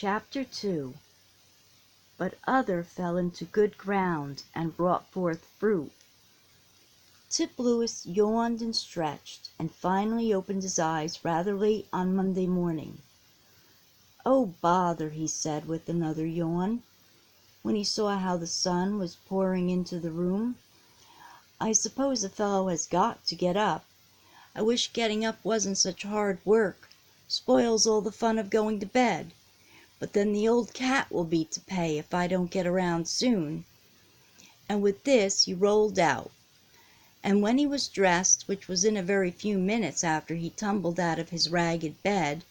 Chapter 2. But other fell into good ground and brought forth fruit. Tip Lewis yawned and stretched, and finally opened his eyes rather late on Monday morning. "Oh, bother," he said with another yawn, when he saw how the sun was pouring into the room. "I suppose a fellow has got to get up. I wish getting up wasn't such hard work. Spoils all the fun of going to bed. But then the old cat will be to pay if I don't get around soon." And with this he rolled out. And when he was dressed, which was in a very few minutes after he tumbled out of his ragged bed,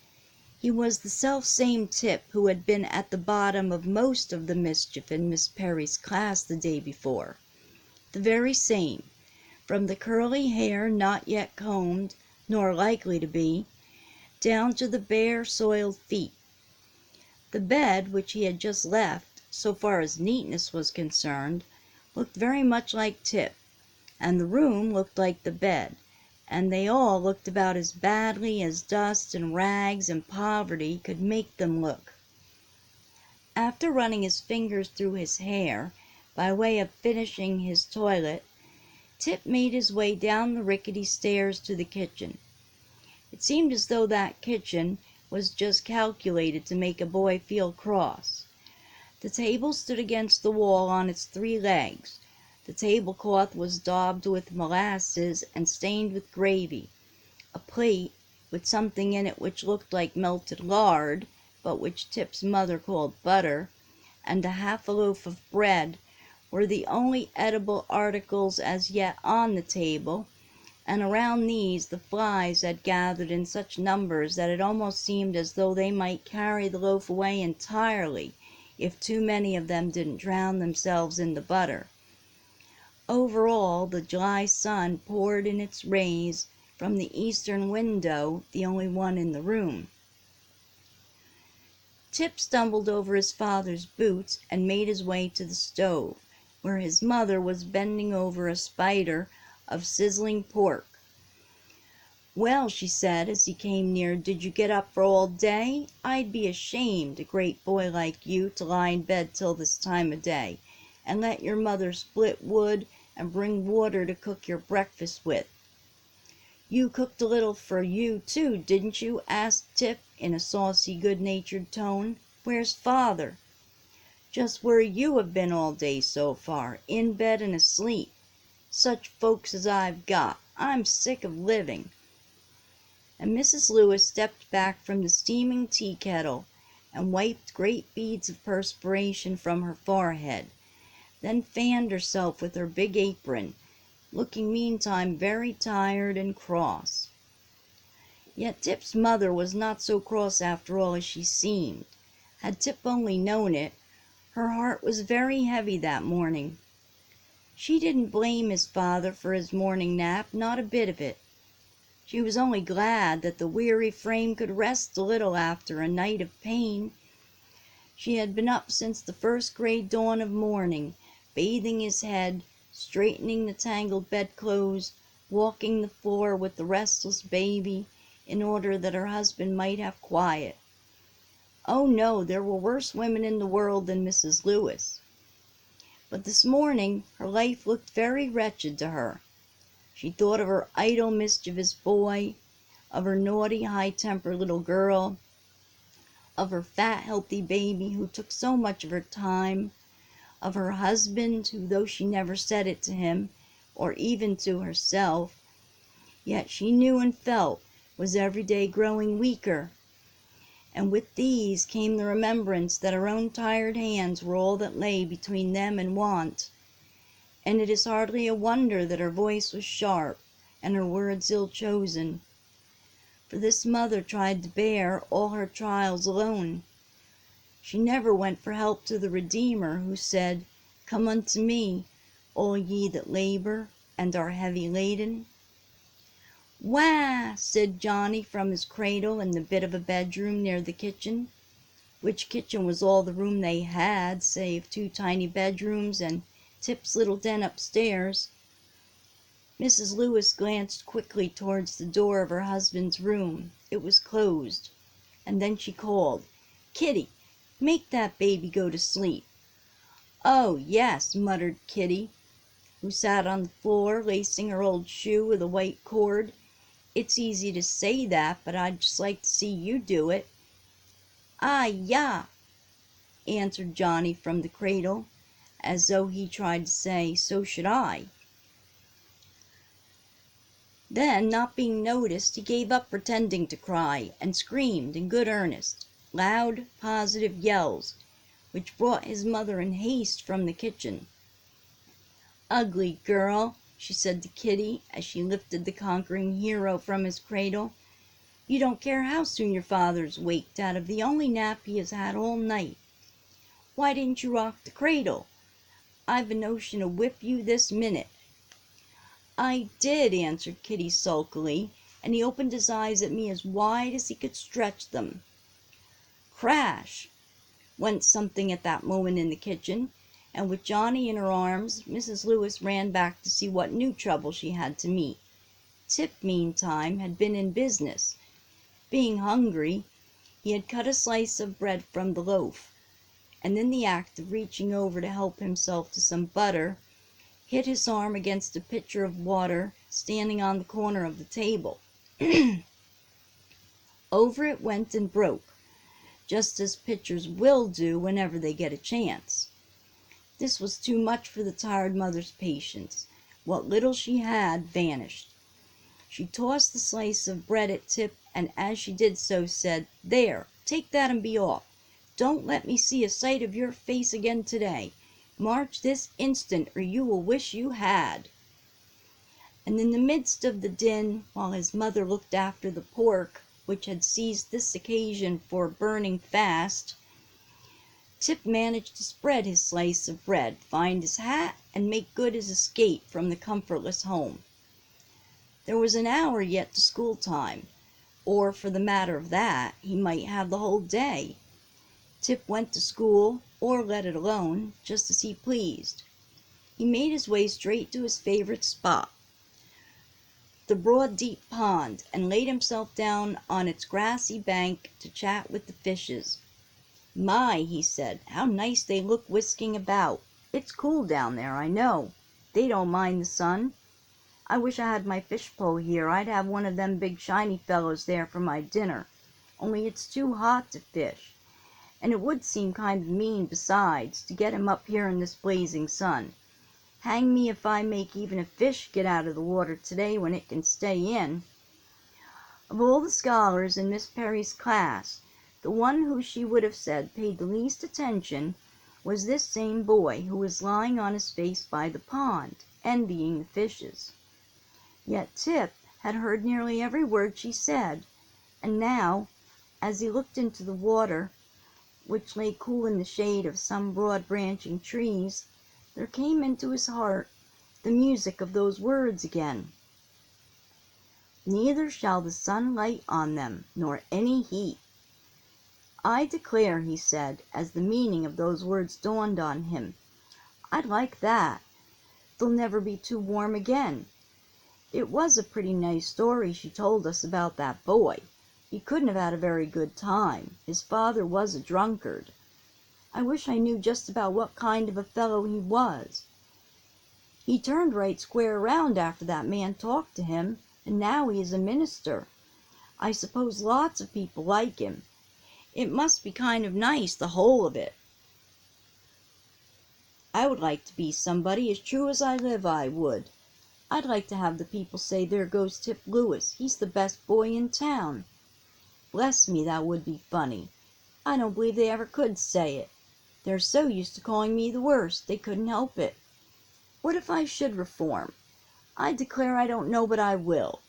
he was the self-same Tip who had been at the bottom of most of the mischief in Miss Perry's class the day before. The very same, from the curly hair not yet combed, nor likely to be, down to the bare, soiled feet. The bed, which he had just left, so far as neatness was concerned, looked very much like Tip, and the room looked like the bed, and they all looked about as badly as dust and rags and poverty could make them look. After running his fingers through his hair, by way of finishing his toilet, Tip made his way down the rickety stairs to the kitchen. It seemed as though that kitchen was just calculated to make a boy feel cross. The table stood against the wall on its 3 legs. The tablecloth was daubed with molasses and stained with gravy. A plate, with something in it which looked like melted lard, but which Tip's mother called butter, and a half a loaf of bread, were the only edible articles as yet on the table, and around these the flies had gathered in such numbers that it almost seemed as though they might carry the loaf away entirely if too many of them didn't drown themselves in the butter. Over all, the July sun poured in its rays from the eastern window, the only one in the room. Tip stumbled over his father's boots and made his way to the stove, where his mother was bending over a spider of sizzling pork. "Well," she said as he came near, "did you get up for all day? I'd be ashamed, a great boy like you, to lie in bed till this time of day, and let your mother split wood and bring water to cook your breakfast with." "You cooked a little for you, too, didn't you?" asked Tip in a saucy, good-natured tone. "Where's father?" "Just where you have been all day so far, in bed and asleep. Such folks as I've got! I'm sick of living." And Mrs. Lewis stepped back from the steaming tea kettle and wiped great beads of perspiration from her forehead, then fanned herself with her big apron, looking meantime very tired and cross. Yet Tip's mother was not so cross after all as she seemed. Had Tip only known it, her heart was very heavy that morning. She didn't blame his father for his morning nap, not a bit of it. She was only glad that the weary frame could rest a little after a night of pain. She had been up since the first grey dawn of morning, bathing his head, straightening the tangled bedclothes, walking the floor with the restless baby, in order that her husband might have quiet. Oh no, there were worse women in the world than Mrs. Lewis. But this morning her life looked very wretched to her. She thought of her idle, mischievous boy, of her naughty, high-tempered little girl, of her fat, healthy baby who took so much of her time, of her husband who, though she never said it to him, or even to herself, yet she knew and felt was every day growing weaker. And with these came the remembrance that her own tired hands were all that lay between them and want. And it is hardly a wonder that her voice was sharp and her words ill-chosen. For this mother tried to bear all her trials alone. She never went for help to the Redeemer, who said, "Come unto me, all ye that labor and are heavy laden." "Wah!" said Johnny from his cradle in the bit of a bedroom near the kitchen, which kitchen was all the room they had, save 2 tiny bedrooms and Tip's little den upstairs. Mrs. Lewis glanced quickly towards the door of her husband's room. It was closed, and then she called, "Kitty, Make that baby go to sleep." "Oh, yes," muttered Kitty, who sat on the floor lacing her old shoe with a white cord. "It's easy to say that, but I'd just like to see you do it." "Ah, yah!" answered Johnny from the cradle, as though he tried to say, "So should I." Then, not being noticed, he gave up pretending to cry, and screamed in good earnest, loud, positive yells, which brought his mother in haste from the kitchen. "Ugly girl," she said to Kitty, as she lifted the conquering hero from his cradle. "You don't care how soon your father's waked out of the only nap he has had all night. Why didn't you rock the cradle? I've a notion to whip you this minute." "I did," answered Kitty sulkily, and he opened his eyes at me as wide as he could stretch them. Crash went something at that moment in the kitchen, and with Johnny in her arms, Mrs. Lewis ran back to see what new trouble she had to meet. Tip, meantime, had been in business. Being hungry, he had cut a slice of bread from the loaf, and in the act of reaching over to help himself to some butter, hit his arm against a pitcher of water standing on the corner of the table. Over it went and broke, just as pitchers will do whenever they get a chance. This was too much for the tired mother's patience. What little she had vanished. She tossed the slice of bread at Tip, and as she did so said, "There, take that and be off. Don't let me see a sight of your face again today. March this instant, or you will wish you had." And in the midst of the din, while his mother looked after the pork, which had seized this occasion for burning fast, Tip managed to spread his slice of bread, find his hat, and make good his escape from the comfortless home. There was an hour yet to school time, or, for the matter of that, he might have the whole day. Tip went to school, or let it alone, just as he pleased. He made his way straight to his favorite spot, the broad deep pond, and laid himself down on its grassy bank to chat with the fishes. "My," he said, "how nice they look whisking about. It's cool down there, I know. They don't mind the sun. I wish I had my fishpole here. I'd have one of them big shiny fellows there for my dinner, only it's too hot to fish. And it would seem kind of mean, besides, to get him up here in this blazing sun. Hang me if I make even a fish get out of the water today when it can stay in." Of all the scholars in Miss Perry's class, the one who she would have said paid the least attention was this same boy, who was lying on his face by the pond, envying the fishes. Yet Tip had heard nearly every word she said, and now, as he looked into the water, which lay cool in the shade of some broad branching trees, there came into his heart the music of those words again. "Neither shall the sun light on them, nor any heat." "I declare," he said, as the meaning of those words dawned on him, "I'd like that. They'll never be too warm again. It was a pretty nice story she told us about that boy. He couldn't have had a very good time. His father was a drunkard. I wish I knew just about what kind of a fellow he was. He turned right square around after that man talked to him, and now he is a minister. I suppose lots of people like him. It must be kind of nice, the whole of it. I would like to be somebody, as true as I live, I would. I'd like to have the people say, 'There goes Tip Lewis, he's the best boy in town.' Bless me, that would be funny. I don't believe they ever could say it. They're so used to calling me the worst, they couldn't help it. What if I should reform? I declare I don't know but I will."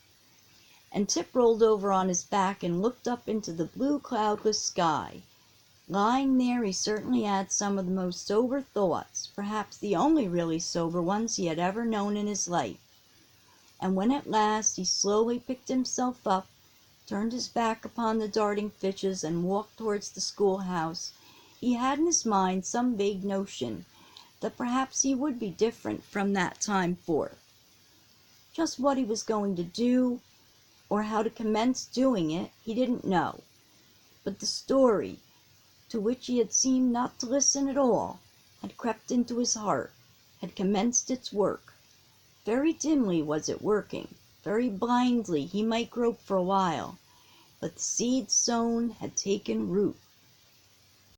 And Tip rolled over on his back and looked up into the blue cloudless sky. Lying there, he certainly had some of the most sober thoughts, perhaps the only really sober ones he had ever known in his life. And when at last he slowly picked himself up, turned his back upon the darting fishes, and walked towards the schoolhouse, he had in his mind some vague notion that perhaps he would be different from that time forth. Just what he was going to do, or how to commence doing it, he didn't know. But the story, to which he had seemed not to listen at all, had crept into his heart, had commenced its work. Very dimly was it working, very blindly he might grope for a while, but the seed sown had taken root.